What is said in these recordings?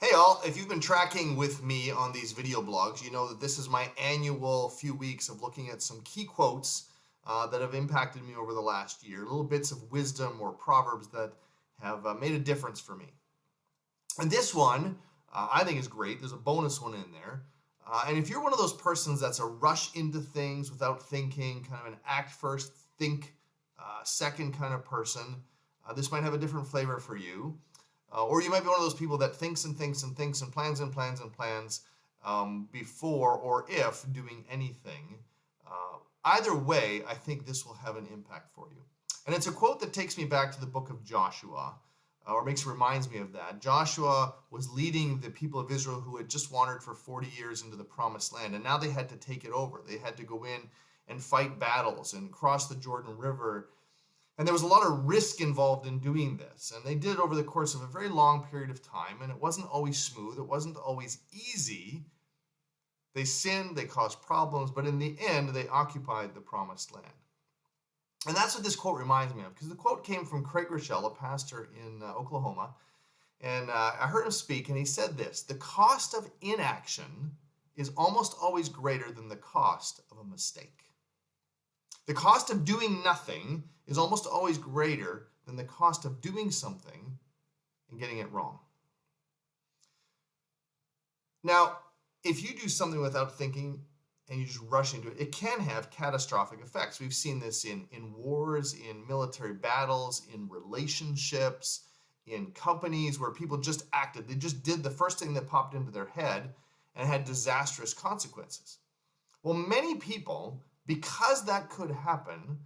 Hey all, if you've been tracking with me on these video blogs, you know that this is my annual few weeks of looking at some key quotes that have impacted me over the last year, little bits of wisdom or proverbs that have made a difference for me. And this one I think is great. There's a bonus one in there. And if you're one of those persons that's a rush into things without thinking, kind of an act first, think second kind of person, this might have a different flavor for you. Or you might be one of those people that thinks and thinks and thinks and plans and plans and plans before or if doing anything. Either way, I think this will have an impact for you. And it's a quote that takes me back to the book of Joshua, or reminds me of that. Joshua was leading the people of Israel who had just wandered for 40 years into the promised land, and now they had to take it over. They had to go in and fight battles and cross the Jordan River. And there was a lot of risk involved in doing this. And they did it over the course of a very long period of time. And it wasn't always smooth. It wasn't always easy. They sinned, they caused problems, but in the end, they occupied the promised land. And that's what this quote reminds me of, because the quote came from Groeschel, a pastor in Oklahoma. And I heard him speak, and he said this: the cost of inaction is almost always greater than the cost of a mistake. The cost of doing nothing is almost always greater than the cost of doing something and getting it wrong. Now, if you do something without thinking and you just rush into it, it can have catastrophic effects. We've seen this in wars, in military battles, in relationships, in companies where people just acted. They just did the first thing that popped into their head and had disastrous consequences. Well, many people, because that could happen,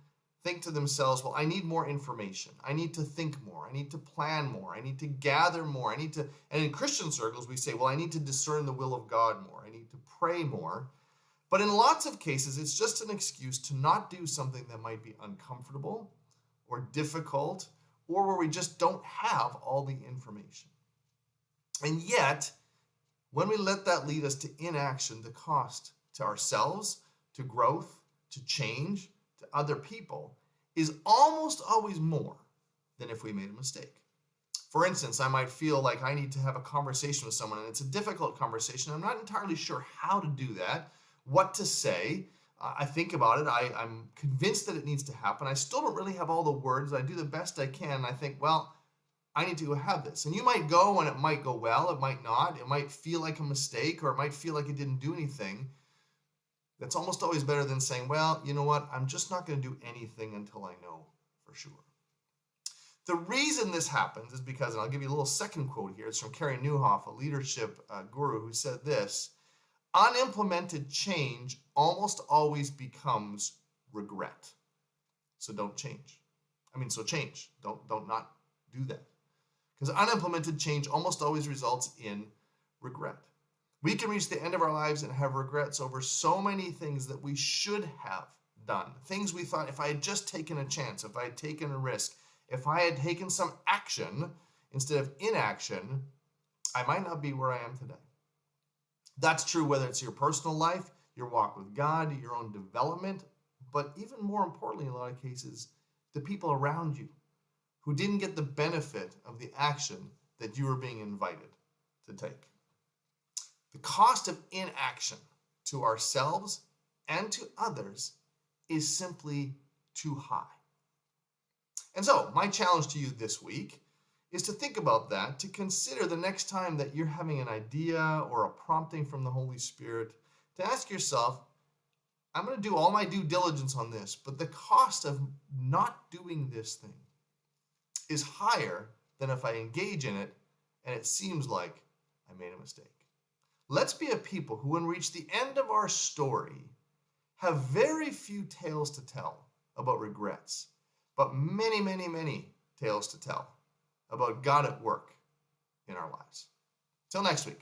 think to themselves, well, I need more information. I need to think more. I need to plan more. I need to gather more. And in Christian circles, we say, well, I need to discern the will of God more. I need to pray more. But in lots of cases, it's just an excuse to not do something that might be uncomfortable or difficult, or where we just don't have all the information. And yet, when we let that lead us to inaction, the cost to ourselves, to growth, to change, to other people is almost always more than if we made a mistake. For instance, I might feel like I need to have a conversation with someone, and it's a difficult conversation. I'm not entirely sure how to do that, what to say. I think about it. I'm convinced that it needs to happen. I still don't really have all the words. I do the best I can. And I think, well, I need to go have this. And you might go and it might go well. It might not. It might feel like a mistake, or it might feel like it didn't do anything. That's almost always better than saying, well, you know what? I'm just not going to do anything until I know for sure. The reason this happens is because, and I'll give you a little second quote here. It's from Carey Nieuwhof, a leadership guru, who said this: unimplemented change almost always becomes regret. So don't change. So change. Don't not do that. Because unimplemented change almost always results in regret. We can reach the end of our lives and have regrets over so many things that we should have done. Things we thought, if I had just taken a chance, if I had taken a risk, if I had taken some action instead of inaction, I might not be where I am today. That's true whether it's your personal life, your walk with God, your own development, but even more importantly, in a lot of cases, the people around you who didn't get the benefit of the action that you were being invited to take. The cost of inaction to ourselves and to others is simply too high. And so, my challenge to you this week is to think about that, to consider the next time that you're having an idea or a prompting from the Holy Spirit, to ask yourself, I'm going to do all my due diligence on this, but the cost of not doing this thing is higher than if I engage in it and it seems like I made a mistake. Let's be a people who, when we reach the end of our story, have very few tales to tell about regrets, but many, many, many tales to tell about God at work in our lives. Till next week.